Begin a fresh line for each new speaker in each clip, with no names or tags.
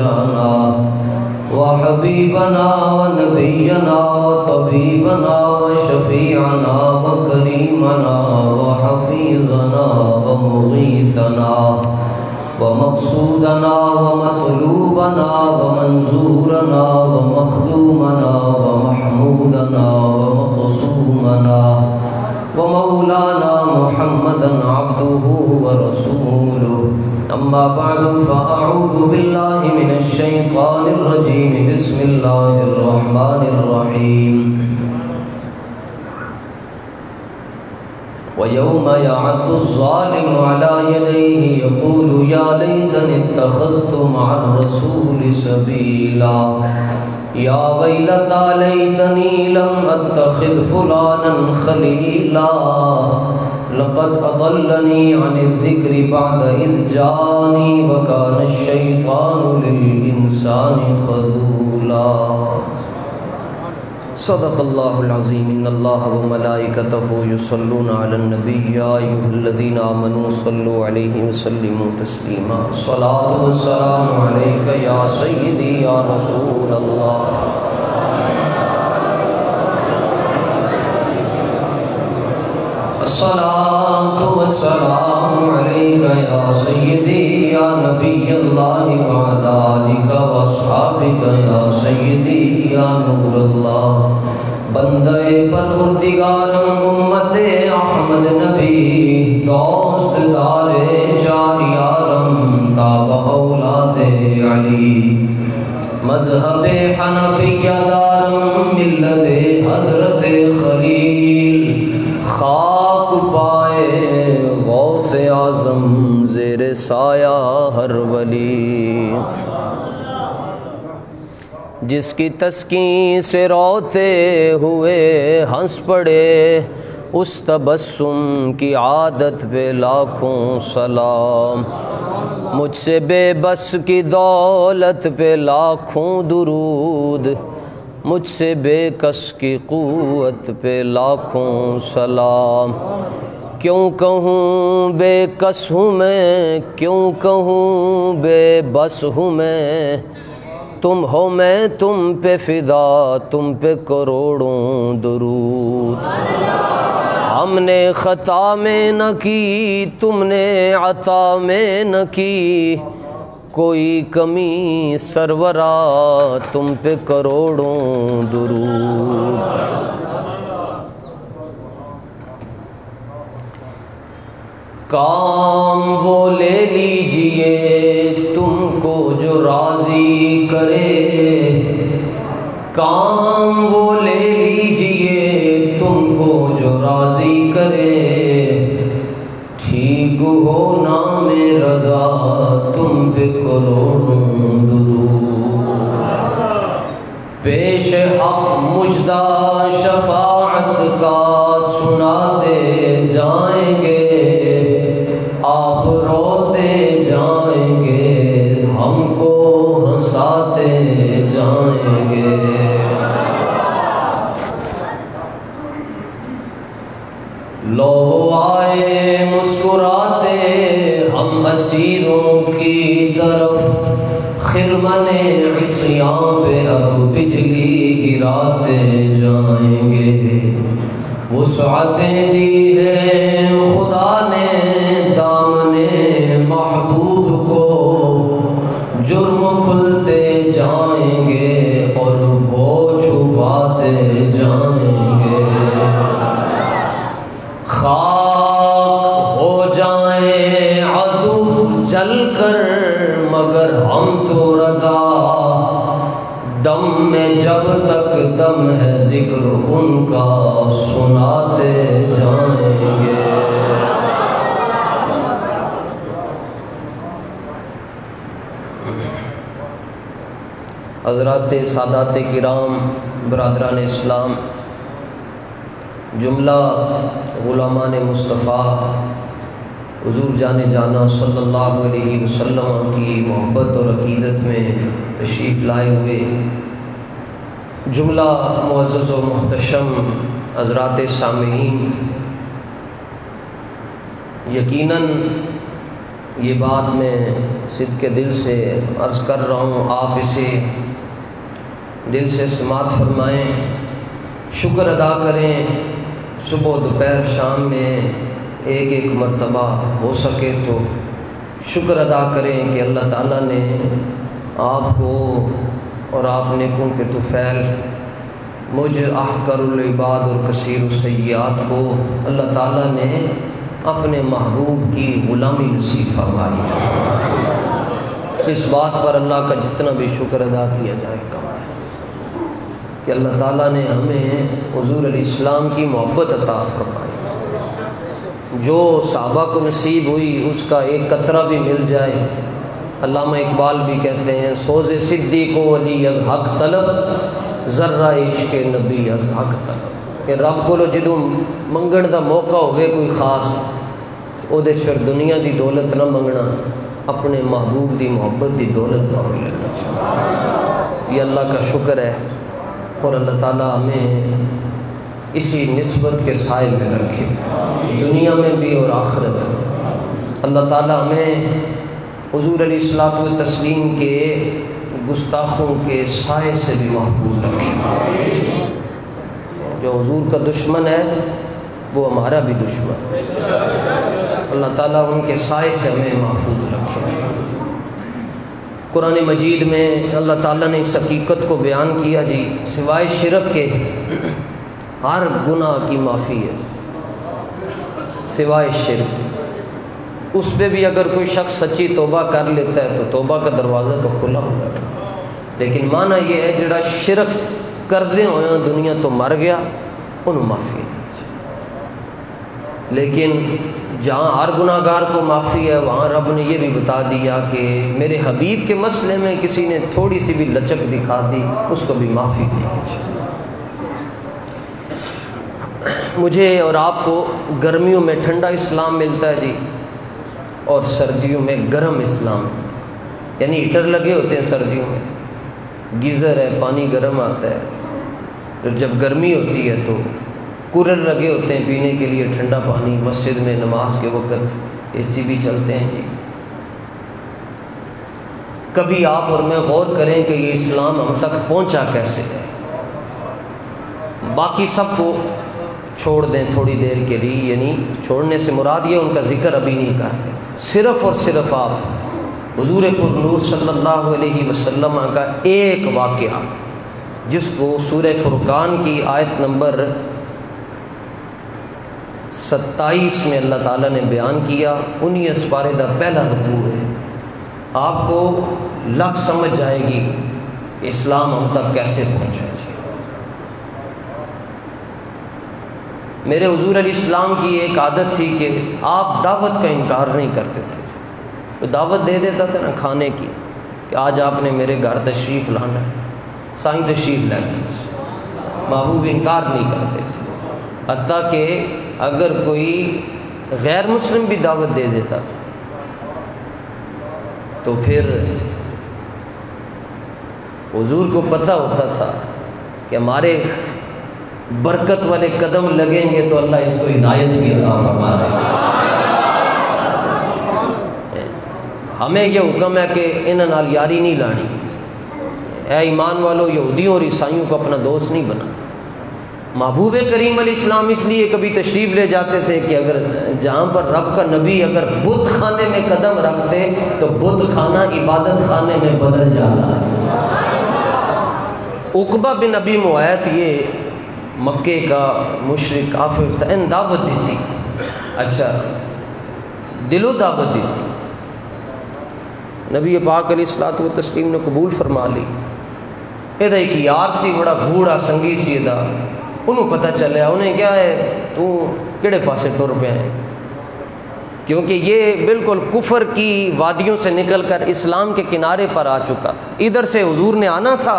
مولانا وحبيبنا ونبينا وطبيبنا وشفيعنا وكريمنا وحفيظنا ومغيثنا ومقصودنا ومطلوبنا ومنزورنا ومخدومنا ومحمودنا ومقصومنا ومولانا محمدا عبده ورسوله أما بعد فأعوذ بالله من الشيطان الرجيم بسم الله الرحمن الرحيم ويوم يعض الظالم على يديه يقول يا ليتني اتخذت مع الرسول سبيلا يا ويلتى ليتني لم أتخذ فلانا خليلا لقد أضلني عن الذكر بعد إذ جاءني وكان الشيطان للإنسان خذولا صدق الله العظيم إن الله وملائكته يصلون على النبي يا أيها الذين آمنوا صلوا عليه وسلموا تسليما الصلاة والسلام عليك يا سيدي يا رسول الله الصلاة والسلام عليك يا سيدي يا نبي الله وعلى آلك وأصحابك يا سيدي يا نور الله بندے پروردگارم امت احمد نبی دوست دار چار یارم تابع اولاد علی مذہب حنفیہ دارم ملت حضرت خلیل خاک پائے غوث اعظم زیر سایہ ہر ولی جس کی تسکین سے روتے ہوئے ہنس پڑے اس تبسم کی عادت پہ لاکھوں سلام مجھ سے بے بس کی دولت پہ لاکھوں درود مجھ سے بے کس کی قوت پہ لاکھوں سلام کیوں کہوں بے کس ہوں میں کیوں کہوں بے بس ہوں میں تم ہو میں تم پہ فدا تم پہ کروڑوں درود ہم نے خطا میں نہ کی تم نے عطا میں نہ کی کوئی کمی سرورا تم پہ کروڑوں درود کام وہ لے لیجئے تم کو جو راضی کرے کام وہ لے لیجئے تم کو جو راضی کرے ٹھیک ہو نام رضا تم پہ کروڑوں درود پیش حق مجدہ شفاعت کا سناتے جائیں گے آپ روتے جائیں گے ہم کو ہنساتے جائیں گے لو آئے مسکراتے ہم اسیروں کی طرف خرمن عصیاں پہ اب بجلی گراتے جائیں گے وسعتیں دی ہے خدا نے دامن محبوب کو جرم کھلتے جائیں گے اور وہ چھپاتے جائیں گے خاک ہو جائیں عدو جل کر مگر ہم تو رضا دم میں جب تک دم ہے ذکر ان کا سناتے جائیں گے حضرات سادات کرام برادران اسلام جملہ غلامان مصطفیٰ حضور جانے جانا صلی اللہ علیہ وسلم کی محبت اور عقیدت میں تشریف لائے ہوئے جملہ معزز و محتشم حضرات سامعین، یقیناً یہ بات میں صدق دل سے عرض کر رہا ہوں، آپ اسے دل سے سماعت فرمائیں، شکر ادا کریں، صبح دوپہر شام میں ایک ایک مرتبہ ہو سکے تو شکر ادا کریں کہ اللہ تعالیٰ نے آپ کو اور آپ نیکوں کے طفیل مجھ احقر العباد اور کثیر السیئات کو اللہ تعالیٰ نے اپنے محبوب کی غلامی نصیب فرمائی۔ اس بات پر اللہ کا جتنا بھی شکر ادا کیا جائے کم ہے کہ اللہ تعالیٰ نے ہمیں حضور علیہ السلام کی محبت عطا فرمائی۔ جو صحابہ کو نصیب ہوئی اس کا ایک قطرہ بھی مل جائے۔ علامہ اقبال بھی کہتے ہیں، سوز صدیق و علی از حق طلب، ذرہ عشق نبی از حق طلب، کہ رب کو جدوں منگن دا موقع ہوئے کوئی خاص او دے پھر دنیا دی دولت نہ منگنا، اپنے محبوب دی محبت دی دولت مانگ لینا چاہیے۔ یہ اللہ کا شکر ہے، اور اللہ تعالیٰ ہمیں اسی نسبت کے سائے میں رکھے، دنیا میں بھی اور آخرت میں۔ اللہ تعالیٰ ہمیں حضور علیہ الصلوۃ والتسلیم کے گستاخوں کے سائے سے بھی محفوظ رکھے۔ جو حضور کا دشمن ہے وہ ہمارا بھی دشمن ہے، اللہ تعالیٰ ان کے سائے سے ہمیں محفوظ رکھے۔ قرآن مجید میں اللہ تعالیٰ نے اس حقیقت کو بیان کیا جی، سوائے شرک کے ہر گناہ کی معافی ہے، سوائے شرک۔ اس پہ بھی اگر کوئی شخص سچی توبہ کر لیتا ہے تو توبہ کا دروازہ تو کھلا ہوا ہے، لیکن معنی یہ ہے جڑا شرک کردے ہوئے دنیا تو مر گیا، انہوں معافی نہیں۔ لیکن جہاں ہر گناہ گار کو معافی ہے، وہاں رب نے یہ بھی بتا دیا کہ میرے حبیب کے مسئلے میں کسی نے تھوڑی سی بھی لچک دکھا دی، اس کو بھی معافی نہیں۔ مجھے اور آپ کو گرمیوں میں ٹھنڈا اسلام ملتا ہے جی، اور سردیوں میں گرم اسلام، یعنی ہیٹر لگے ہوتے ہیں سردیوں میں، گیزر ہے، پانی گرم آتا ہے۔ جب گرمی ہوتی ہے تو کولر لگے ہوتے ہیں پینے کے لیے ٹھنڈا پانی، مسجد میں نماز کے وقت اے سی بھی چلتے ہیں جی۔ کبھی آپ اور میں غور کریں کہ یہ اسلام ہم تک پہنچا کیسے ہے۔ باقی سب کو چھوڑ دیں تھوڑی دیر کے لیے، یعنی چھوڑنے سے مراد یہ ان کا ذکر ابھی نہیں کر رہے، صرف اور صرف آپ حضور پر نور صلی اللہ علیہ وسلم کا ایک واقعہ، جس کو سورہ فرقان کی آیت نمبر 27 میں اللہ تعالیٰ نے بیان کیا، 19 پارے دا پہلا رکوع ہے، آپ کو لگ سمجھ جائے گی اسلام ہم تک کیسے پہنچا۔ میرے حضور علیہ السلام کی ایک عادت تھی کہ آپ دعوت کا انکار نہیں کرتے تھے، تو دعوت دے دیتا تھا نا کھانے کی کہ آج آپ نے میرے گھر تشریف لانا ہے، سائیں تشریف لے گئے، محبوب انکار نہیں کرتے تھے۔ حتیٰ کہ اگر کوئی غیر مسلم بھی دعوت دے دیتا تھا تو پھر حضور کو پتہ ہوتا تھا کہ ہمارے برکت والے قدم لگیں گے تو اللہ اس کو ہدایت بھی عطا فرما دے گا۔ ہمیں یہ حکم ہے کہ انہاں نال یاری نہیں لانی، اے ایمان والو یہودیوں اور عیسائیوں کو اپنا دوست نہیں بنا۔ محبوب کریم علیہ السلام اس لیے کبھی تشریف لے جاتے تھے کہ اگر جہاں پر رب کا نبی اگر بت خانے میں قدم رکھتے تو بت خانہ عبادت خانے میں بدل جاتا ہے۔ عقبہ بن ابی معیط یہ مکے کا مشرک کافر تھا، ان دعوت دیتی، اچھا دلو دعوت دیتی، نبی پاک علیہ الصلوۃ والتسلیم نے قبول فرما لی۔ یہ ایک یار سی بڑا بوڑھا سنگی سی دا، انہوں پتہ چلیا، انہیں کیا ہے تو کہڑے پاسے ٹر پہ ہیں، کیونکہ یہ بالکل کفر کی وادیوں سے نکل کر اسلام کے کنارے پر آ چکا تھا۔ ادھر سے حضور نے آنا تھا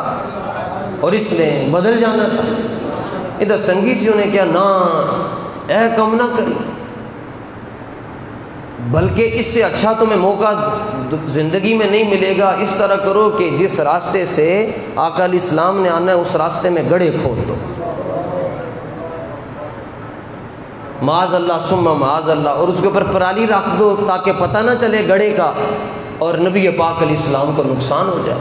اور اس نے بدل جانا تھا۔ ادھر سنگی سی انہیں کیا، نہ اے کم نہ کری، بلکہ اس سے اچھا تمہیں موقع زندگی میں نہیں ملے گا، اس طرح کرو کہ جس راستے سے آقا علیہ السلام نے آنا ہے اس راستے میں گڑھے کھود دو۔ معاذ اللہ ثم معاذ اللہ، اور اس کے اوپر پرالی رکھ دو تاکہ پتہ نہ چلے گڑھے کا، اور نبی پاک علیہ السلام کو نقصان ہو جائے۔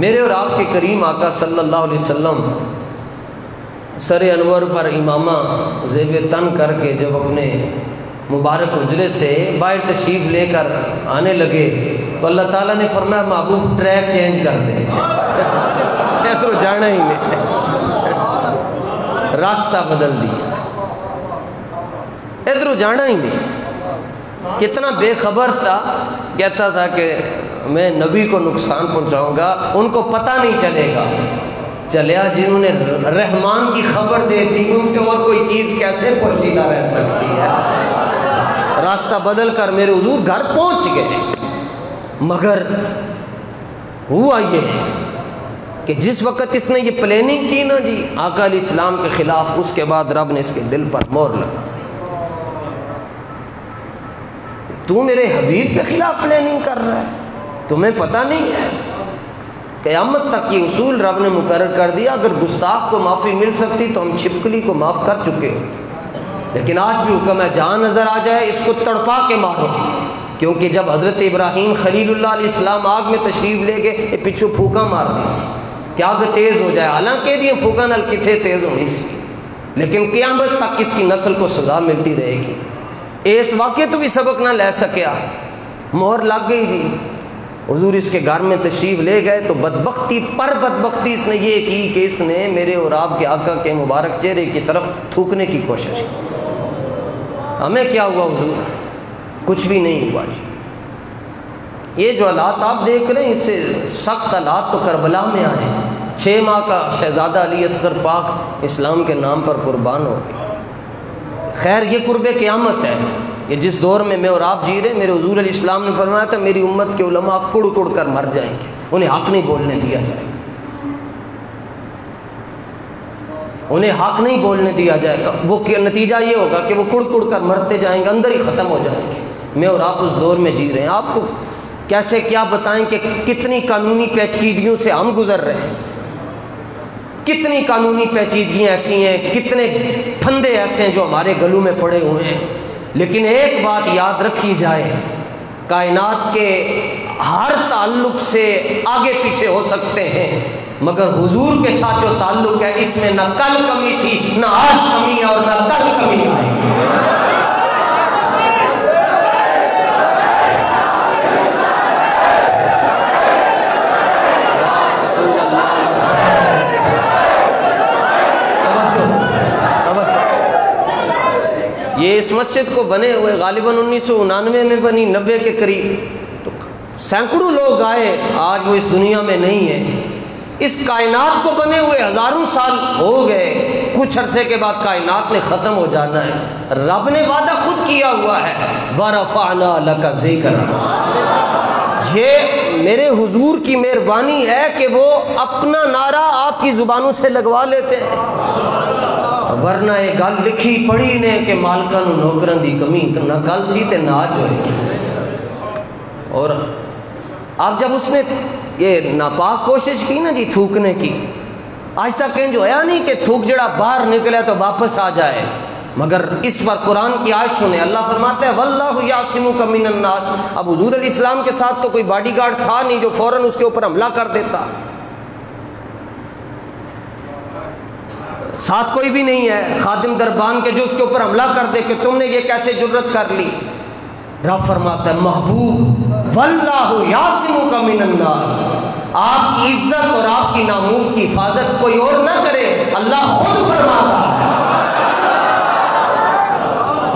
میرے اور آپ کے کریم آقا صلی اللہ علیہ وسلم سر انور پر امامہ زیب تن کر کے جب اپنے مبارک حجرے سے باہر تشریف لے کر آنے لگے تو اللہ تعالیٰ نے فرمایا محبوب ٹریک چینج کر دے، ادھر جانا ہی نہیں، راستہ بدل دیا، ادھر جانا ہی نہیں۔ کتنا بے خبر تھا، کہتا تھا کہ میں نبی کو نقصان پہنچاؤں گا، ان کو پتہ نہیں چلے گا۔ چلیا جنہوں نے رحمان کی خبر دے دی، ان سے اور کوئی چیز کیسے پوشیدہ رہ سکتی ہے؟ راستہ بدل کر میرے حضور گھر پہنچ گئے، مگر ہوا یہ کہ جس وقت اس نے یہ پلاننگ کی نا جی آقا علیہ السلام کے خلاف، اس کے بعد رب نے اس کے دل پر مہر لگا دی۔ تو میرے حبیب کے خلاف پلاننگ کر رہا ہے، تمہیں پتہ نہیں ہے؟ قیامت تک یہ اصول رب نے مقرر کر دیا، اگر گستاخ کو معافی مل سکتی تو ہم چھپکلی کو معاف کر چکے، لیکن آج بھی حکم ہے جہاں نظر آ جائے اس کو تڑپا کے مارو، کیونکہ جب حضرت ابراہیم خلیل اللہ علیہ السلام آگ میں تشریف لے گئے، یہ پچھو پھوکا مار دی سی کہ آگ تیز ہو جائے، حالانکہ یہ پھوکا نال کتنے تیز ہونی سی، لیکن قیامت تک اس کی نسل کو سزا ملتی رہے گی۔ اس واقعے تو بھی سبق نہ لے سکیا، مہر لگ گئی جی۔ حضور اس کے گھر میں تشریف لے گئے تو بدبختی پر بدبختی اس نے یہ کی کہ اس نے میرے اور آپ کے آقا کے مبارک چہرے کی طرف تھوکنے کی کوشش کی۔ ہمیں کیا ہوا حضور؟ کچھ بھی نہیں ہوا جی۔ یہ جو حالات آپ دیکھ رہے ہیں، اس سے سخت حالات تو کربلا میں آئے ہیں۔ 6 ماہ کا شہزادہ علی اصغر پاک اسلام کے نام پر قربان ہو گیا۔ خیر یہ قرب قیامت ہے، یہ جس دور میں میں اور آپ جی رہے ہیں، میرے حضور علیہ السلام نے فرمایا تھا میری امت کے علماء کڑ کڑ کر مر جائیں گے، انہیں حق نہیں بولنے دیا جائے گا، انہیں حق نہیں بولنے دیا جائے گا۔ وہ نتیجہ یہ ہوگا کہ وہ کڑ کڑ کر مرتے جائیں گے، اندر ہی ختم ہو جائیں گے۔ میں اور آپ اس دور میں جی رہے ہیں، آپ کو کیسے کیا بتائیں کہ کتنی قانونی پیچیدگیوں سے ہم گزر رہے ہیں، کتنی قانونی پیچیدگیاں ایسی ہیں، کتنے پھندے ایسے ہیں جو ہمارے گلوں میں پڑے ہوئے ہیں۔ لیکن ایک بات یاد رکھی جائے، کائنات کے ہر تعلق سے آگے پیچھے ہو سکتے ہیں، مگر حضور کے ساتھ جو تعلق ہے اس میں نہ کل کمی تھی، نہ آج کمی ہے، اور نہ کل کمی آئے گی۔ یہ اس مسجد کو بنے ہوئے غالباً 1999 میں بنی، 90 کے قریب، تو سینکڑوں لوگ آئے، آج وہ اس دنیا میں نہیں ہیں۔ اس کائنات کو بنے ہوئے ہزاروں سال ہو گئے، کچھ عرصے کے بعد کائنات نے ختم ہو جانا ہے۔ رب نے وعدہ خود کیا ہوا ہے، وَرَفَعْنَا لَكَ ذِكْرَكَ۔ یہ میرے حضور کی مہربانی ہے کہ وہ اپنا نعرہ آپ کی زبانوں سے لگوا لیتے ہیں، ورنہ یہ گل لکھی پڑھی نے کہ مالکاں نوں نوکراں دی کمی نہ کل سی تے نہ آج ہوئے۔ اور اب جب اس نے یہ ناپاک کوشش کی نا جی تھوکنے کی، آج تک انج ہویا نہیں کہ تھوک جڑا باہر نکلے تو واپس آ جائے، مگر اس پر قرآن کی آیت سنیں، اللہ فرماتا ہے وَاللَّهُ يَعْصِمُكَ مِنَ النَّاسِ۔ اب حضور علیہ السلام کے ساتھ تو کوئی باڈی گارڈ تھا نہیں جو فوراً اس کے اوپر حملہ کر دیتا، ساتھ کوئی بھی نہیں ہے خادم دربان کے جو اس کے اوپر حملہ کر دے کہ تم نے یہ کیسے جرت کر لی۔ رب فرماتا ہے محبوب واللہ یعصمک من الناس، آپ کی عزت اور آپ کی ناموس کی حفاظت کوئی اور نہ کرے، اللہ خود فرماتا ہے۔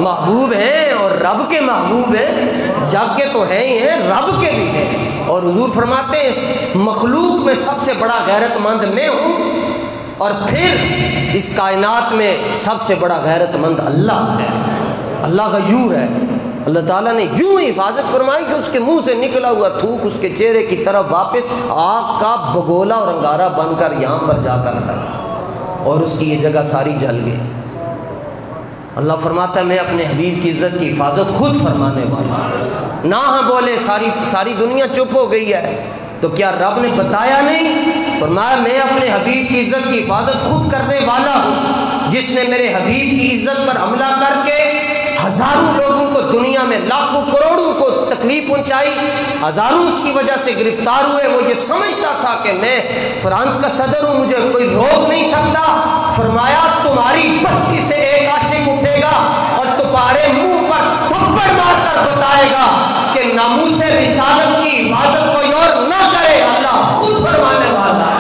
محبوب ہیں اور رب کے محبوب ہیں، جگ کے تو ہیں ہی ہیں، رب کے بھی ہیں۔ اور حضور فرماتے ہیں اس مخلوق میں سب سے بڑا غیرت مند میں ہوں، اور پھر اس کائنات میں سب سے بڑا غیرت مند اللہ ہے، اللہ غیور ہے۔ اللہ تعالیٰ نے یوں ہی حفاظت فرمائی کہ اس کے منہ سے نکلا ہوا تھوک اس کے چہرے کی طرف واپس آگ کا بگولا اور انگارہ بن کر یہاں پر جا کر لگا، اور اس کی یہ جگہ ساری جل گئی۔ اللہ فرماتا ہے میں اپنے حبیب کی عزت کی حفاظت خود فرمانے والا ہوں۔ نہ ہاں بولے، ساری دنیا چپ ہو گئی ہے، تو کیا رب نے بتایا نہیں فرمایا میں اپنے حبیب کی عزت کی حفاظت خود کرنے والا ہوں، جس نے میرے حبیب کی عزت پر حملہ کر کے ہزاروں لوگوں کو دنیا میں لاکھوں کروڑوں کو تکلیف پہنچائی، ہزاروں اس کی وجہ سے گرفتار ہوئے، وہ یہ سمجھتا تھا کہ میں فرانس کا صدر ہوں، مجھے کوئی روک نہیں سکتا۔ فرمایا تمہاری بستی سے ایک عاشق اٹھے گا اور تمہارے منہ پر تھپڑ مار کر بتائے گا کہ ناموس رسالت کی حفاظت کوئی اور نہ کرے، اللہ خود فرمانے والا ہے۔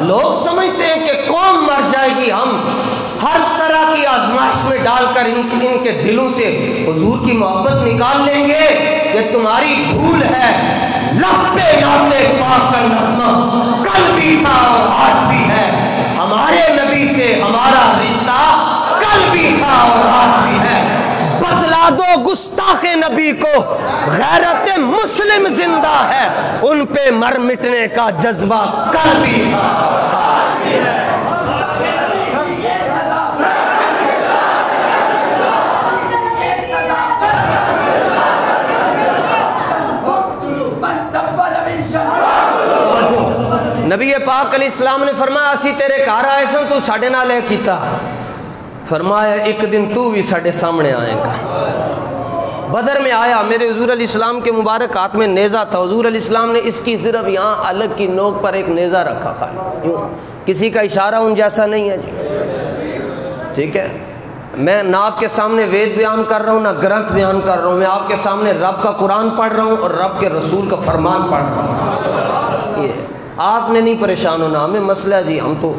لوگ سمجھتے ہیں کہ قوم مر جائے گی، ہم ہر طرح کی آزمائش میں ڈال کر ان کے دلوں سے حضور کی محبت نکال لیں گے، یہ تمہاری بھول ہے۔ لب پہ نعت پاک کا نغمہ کل بھی تھا اور آج بھی ہے، ہمارے نبی سے ہمارا رشتہ کل بھی تھا اور آج بھی ہے۔ بدلا دو گستاخ نبی کو، غیرت مسلم زندہ ہے، ان پہ مر مٹنے کا جذبہ کل بھی تھا۔ نبی پاک علیہ السلام نے فرمایا اسی تیرے گھر آئے سن تو ساڈے نال اے کیتا، فرمایا ایک دن تو بھی ساڈے سامنے آئے گا۔ بدر میں آیا، میرے حضور علیہ السلام کے مبارک ہاتھ میں نیزہ تھا، حضور علیہ السلام نے اس کی صرف یہاں الگ کی نوک پر ایک نیزہ رکھا، خالی یوں، کسی کا اشارہ ان جیسا نہیں ہے جی، ٹھیک ہے۔ میں نہ آپ کے سامنے وید بیان کر رہا ہوں، نہ گرنتھ بیان کر رہا ہوں، میں آپ کے سامنے رب کا قرآن پڑھ رہا ہوں اور رب کے رسول کا فرمان پڑھ رہا ہوں۔ یہ آپ نے نہیں پریشان ہونا، ہمیں مسئلہ جی، ہم تو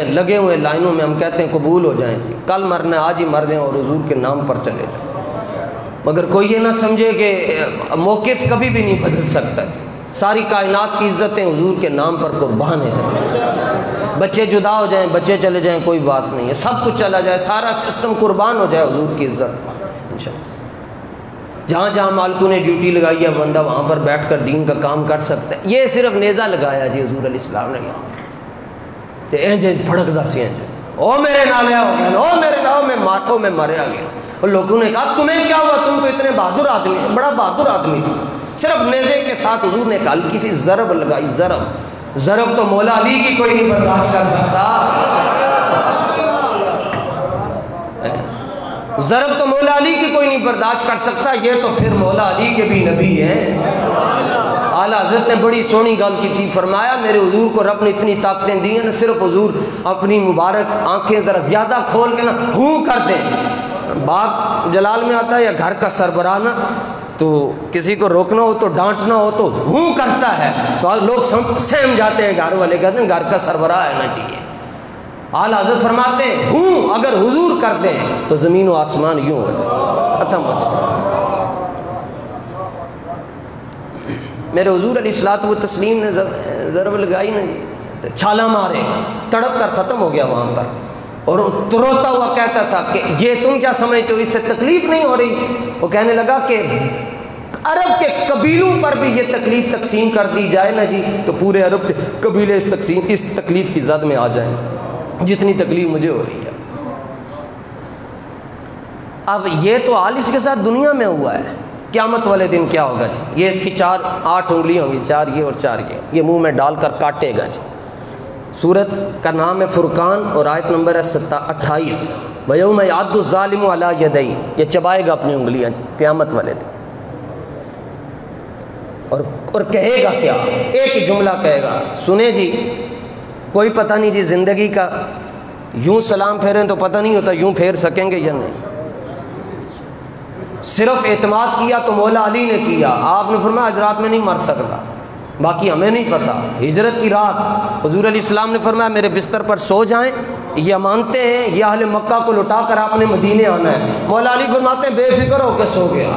لگے ہوئے لائنوں میں، ہم کہتے ہیں قبول ہو جائیں جی، کل مرنا آج ہی مر جائیں اور حضور کے نام پر چلے جائیں، مگر کوئی یہ نہ سمجھے کہ موقف کبھی بھی نہیں بدل سکتا، ساری کائنات کی عزتیں حضور کے نام پر قربان ہیں۔ بچے جدا ہو جائیں، بچے چلے جائیں، کوئی بات نہیں ہے، سب کچھ چلا جائے، سارا سسٹم قربان ہو جائے حضور کی عزت پر انشاءاللہ۔ جہاں جہاں مالکوں نے ڈیوٹی لگائی ہے بندہ وہاں پر بیٹھ کر دین کا کام کر سکتا ہے۔ یہ صرف نیزہ لگایا جی حضور علیہ السلام نے، تے انج پھڑکدا سی انج، او میرے نال ہو گیا، او میرے نال میں مارو میں ماریا گیا، اور لوگوں نے کہا تمہیں کیا ہوا، تم تو اتنے بہادر آدمی ہیں، بڑا بہادر آدمی تھا۔ صرف نیزے کے ساتھ حضور نے ہلکی سی ضرب لگائی، ضرب تو مولا علی کی کوئی نہیں برداشت کر سکتا، ضرب تو مولا علی کی کوئی نہیں برداشت کر سکتا، یہ تو پھر مولا علی کے بھی نبی ہیں۔ اعلیٰ حضرت نے بڑی سونی گل کی تھی، فرمایا میرے حضور کو رب نے اتنی طاقتیں دی ہیں نا، صرف حضور اپنی مبارک آنکھیں ذرا زیادہ کھول کے نا ہوں کر دیں، باغ جلال میں آتا ہے یا گھر کا سربراہ نا، تو کسی کو روکنا ہو تو ڈانٹنا ہو تو ہوں کرتا ہے، تو لوگ سہم جاتے ہیں، گھر والے کہتے ہیں گھر کا سربراہ آنا چاہیے۔ اعلیٰ حضرت فرماتے ہیں ہوں اگر حضور کر دیں تو زمین و آسمان یوں ہو جائے، ختم ہو جائے۔ میرے حضور علیہ الصلوۃ والتسلیم نے ضرب لگائی نا جی، چھالا مارے، تڑپ کر ختم ہو گیا وہاں پر، اور روتا ہوا کہتا تھا کہ یہ تم کیا سمجھتے ہو، اس سے تکلیف نہیں ہو رہی؟ وہ کہنے لگا کہ عرب کے قبیلوں پر بھی یہ تکلیف تقسیم کر دی جائے نا جی تو پورے عرب کے قبیلے اس تکلیف کی زد میں آ جائیں جتنی تکلیف مجھے ہو رہی ہے۔ اب یہ تو حال اس کے ساتھ دنیا میں ہوا ہے، قیامت والے دن کیا ہوگا جی؟ یہ اس کی 8 انگلیاں ہوں گی، 4 یہ اور 4 یہ منہ میں ڈال کر کاٹے گا جی۔ سورت کا نام ہے فرقان اور آیت نمبر ہے 28، وَيَوْمَ يَعَضُّ الظَّالِمُ عَلَىٰ يَدَيْهِ، یہ چبائے گا اپنی انگلیاں جی قیامت والے دن، اور کہے گا کیا؟ ایک ہی جملہ کہے گا، سنیں جی، کوئی پتہ نہیں جی زندگی کا، یوں سلام پھیریں تو پتہ نہیں ہوتا یوں پھیر سکیں گے یا نہیں، صرف اعتماد کیا تو مولا علی نے کیا، آپ نے فرمایا آج رات میں نہیں مر سکتا، باقی ہمیں نہیں پتا۔ ہجرت کی رات حضور علیہ السلام نے فرمایا میرے بستر پر سو جائیں، یہ مانتے ہیں یہ اہل مکہ کو لٹا کر آپ نے مدینے آنا ہے، مولا علی فرماتے ہیں بے فکر ہو کے سو گیا،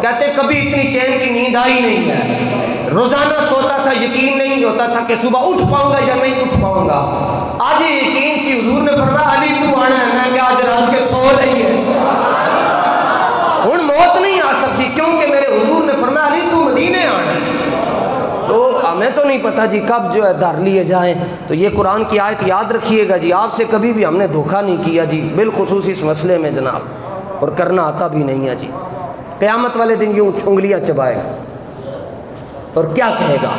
کہتے کبھی اتنی چین کی نیند آئی نہیں ہے، روزانہ سوتا تھا، یقین نہیں ہوتا تھا کہ صبح اٹھ پاؤں گا یا نہیں اٹھ پاؤں گا، آج یقین سی حضور نے فرمایا علی تو آنا ہے، میں کہ آج رات کے سو نہیں ہے، ہن موت نہیں آ سکتی کیونکہ میرے حضور نے فرمایا علی تو مدینے آنا ہے، تو ہمیں
تو نہیں پتہ جی کب جو ہے دھر لیے جائیں. تو یہ قرآن کی آیت یاد رکھیے گا جی. آپ سے کبھی بھی ہم نے دھوکہ نہیں کیا جی، بالخصوص اس مسئلے میں جناب، اور کرنا آتا بھی نہیں ہے جی. قیامت والے دن یوں انگلیاں چبائے گا اور کیا کہے گا؟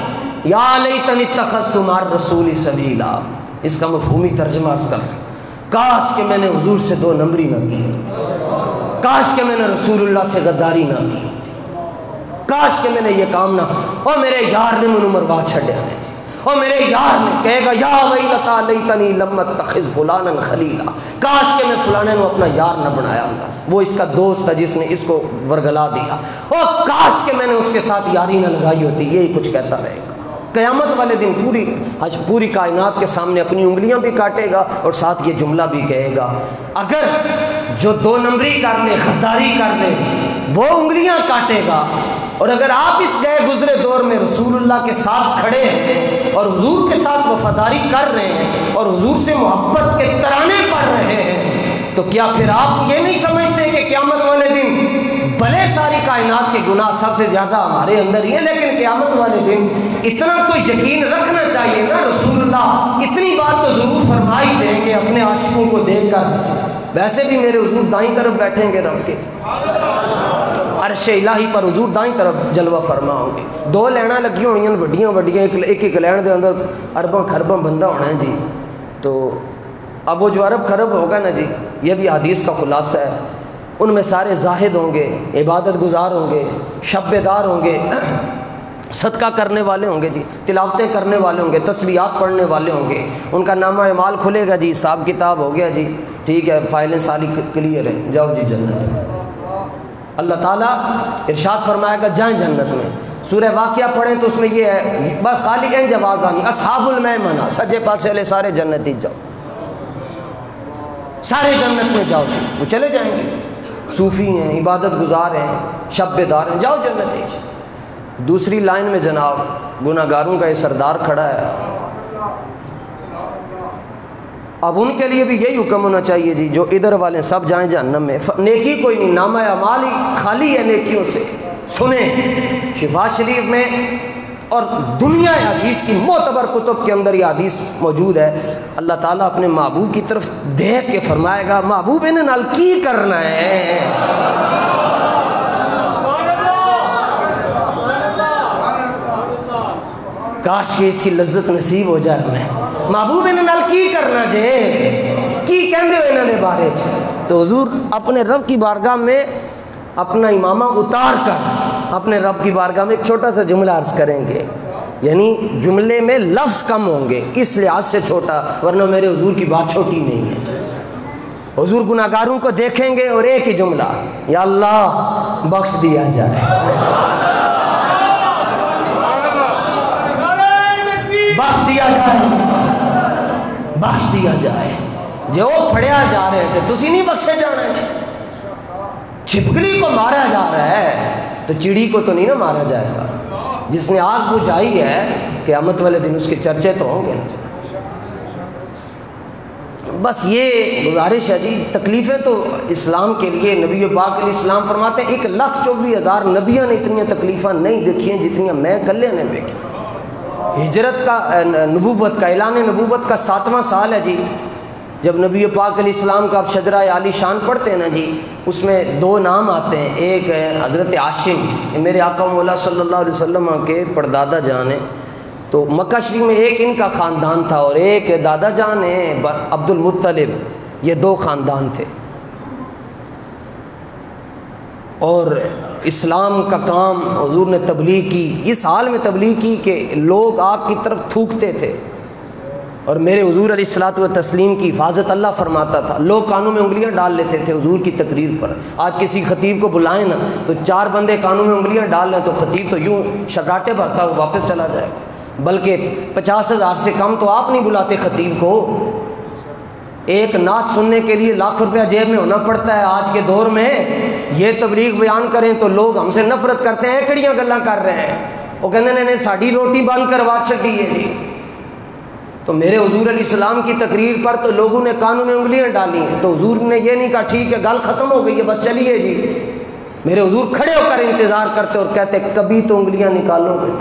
یا لیتنی اتخذت مع الرسول سبیلا. اس کا مفہومی ترجمہ عرض کر، کاش کہ میں نے حضور سے 2 نمبری نہ کی ہوتی، کاش کہ میں نے رسول اللہ سے غداری نہ کی ہوتی، کاش کہ میں نے یہ کام نہ. اور میرے یار نے منہ مروا چھڑیا ہے جی. اور میرے یار نے کہے گا یا ویلتا لیتنی لم اتخذ فلانا خلیلا، کاش کہ میں فلانے کو اپنا یار نہ بنایا ہوتا، وہ اس کا دوست تھا جس نے اس کو ورگلا دیا. اور کاش کہ میں نے اس کے ساتھ یاری نہ لگائی ہوتی. یہی کچھ کہتا رہے گا. قیامت والے دن پوری کائنات کے سامنے اپنی انگلیاں بھی کاٹے گا اور ساتھ یہ جملہ بھی کہے گا. اگر جو 2 نمبری کر لے، غداری کر لے، وہ انگلیاں کاٹے گا. اور اگر آپ اس گئے گزرے دور میں رسول اللہ کے ساتھ کھڑے ہیں اور حضور کے ساتھ وفاداری کر رہے ہیں اور حضور سے محبت کے ترانے پڑھ رہے ہیں، تو کیا پھر آپ یہ نہیں سمجھتے کہ قیامت والے دن بھلے ساری کائنات کے گناہ سب سے زیادہ ہمارے اندر ہی ہے، لیکن قیامت والے دن اتنا تو یقین رکھنا چاہیے نا، رسول اللہ اتنی بات تو ضرور فرمائی دیں گے اپنے عاشقوں کو دیکھ کر. ویسے بھی میرے حضور دائیں طرف بیٹھیں گے رب کے عرش الہی پر، حضور دائیں طرف جلوہ فرما ہوں گے. 2 لینا لگی ہونی ہیں وڈیاں وڈیاں، ایک لین دے اندر ارباں خرباں بندہ ہونا ہے جی. تو اب وہ جو ارب خرب ہوگا نا جی، یہ بھی حدیث کا خلاصہ ہے. ان میں سارے زاہد ہوں گے، عبادت گزار ہوں گے، شب بیدار ہوں گے، صدقہ کرنے والے ہوں گے جی، تلاوتیں کرنے والے ہوں گے، تسبیحات پڑھنے والے ہوں گے. ان کا نامہ اعمال کھلے گا جی، حساب کتاب ہو گیا جی، ٹھیک ہے، فائلیں ساری کلیئر ہیں، جاؤ جی جنت. اللہ تعالیٰ ارشاد فرمائے گا جائیں جنت میں. سورہ واقعہ پڑھیں تو اس میں یہ ہے بس خالی کہیں جواز آنی اصحاب المیمنہ، سجے پاسے والے سارے جنتی جاؤ، سارے جنت میں جاؤ جی. وہ چلے جائیں گے، صوفی ہیں، عبادت گزار ہیں، شب بیدار ہیں، جاؤ جنتی. دوسری لائن میں جناب گناہگاروں کا یہ سردار کھڑا ہے. اب ان کے لیے بھی یہی حکم ہونا چاہیے جی، جو ادھر والے سب جائیں جہنم میں، نیکی کوئی نہیں، نامہ اعمال ہی خالی ہے نیکیوں سے. سنیں شفا شریف میں اور دنیا حدیث کی معتبر کتب کے اندر یہ حدیث موجود ہے. اللہ تعالیٰ اپنے محبوب کی طرف دیکھ کے فرمائے گا محبوب انہیں نال کی کرنا ہے. کاش کہ اس کی لذت نصیب ہو جائے انہیں. محبوب انہیں نال کی کرنا چاہے، کی کہندے ہو انہوں نے بارے چ. تو حضور اپنے رب کی بارگاہ میں اپنا امامہ اتار کر اپنے رب کی بارگاہ میں ایک چھوٹا سا جملہ عرض کریں گے. یعنی جملے میں لفظ کم ہوں گے، اس لحاظ سے چھوٹا، ورنہ میرے حضور کی بات چھوٹی نہیں ہے. حضور گناہگاروں کو دیکھیں گے اور ایک ہی جملہ، یا اللہ بخش دیا جائے، بخش دیا جائے، بخش دیا جائے. جو پھڑیا جا رہے تھے تسی نہیں بخشے جانا ہے. چھپکلی کو مارا جا رہا ہے تو چڑی کو تو نہیں نا مارا جائے گا. جس نے آگ بجھائی ہے قیامت والے دن اس کے چرچے تو ہوں گے نا. بس یہ گزارش ہے جی. تکلیفیں تو اسلام کے لیے نبی پاک علیہ السلام فرماتے ہیں 1,24,000 نبیوں نے اتنی تکلیفیں نہیں دیکھی ہیں جتنی میں کلے نے دیکھی. ہجرت کا نبوت کا اعلان نبوت کا 7واں سال ہے جی. جب نبی پاک علیہ السلام کا آپ شجرہ عالی شان پڑھتے ہیں نا جی، اس میں 2 نام آتے ہیں. ایک ہے حضرت عاشم، میرے آقا مولا صلی اللہ علیہ وسلم کے پردادا جان ہیں. تو مکہ شریف میں ایک ان کا خاندان تھا اور ایک دادا جان ہیں عبد المطلب. یہ 2 خاندان تھے. اور اسلام کا کام حضور نے تبلیغ کی، اس حال میں تبلیغ کی کہ لوگ آپ کی طرف تھوکتے تھے اور میرے حضور علیہ الصلوۃ والتسلیم کی حفاظت اللہ فرماتا تھا. لوگ کانوں میں انگلیاں ڈال لیتے تھے حضور کی تقریر پر. آج کسی خطیب کو بلائیں نا تو 4 بندے کانوں میں انگلیاں ڈال لیں تو خطیب تو یوں شکاٹے بھرتا وہ واپس چلا جائے گا. بلکہ 50,000 سے کم تو آپ نہیں بلاتے خطیب کو. ایک نعت سننے کے لیے لاکھ روپیہ جیب میں ہونا پڑتا ہے. آج کے دور میں یہ تبلیغ بیان کریں تو لوگ ہم سے نفرت کرتے ہیں. کڑیاں گلاں کر رہے ہیں، وہ کہتے ہیں ساڑی روٹی بند کروا چکی ہے جی. تو میرے حضور علیہ السلام کی تقریر پر تو لوگوں نے کانوں میں انگلیاں ڈالی ہیں. تو حضور نے یہ نہیں کہا ٹھیک ہے گل ختم ہو گئی ہے بس چلیے جی. میرے حضور کھڑے ہو کر انتظار کرتے اور کہتے کبھی تو انگلیاں نکالو گے.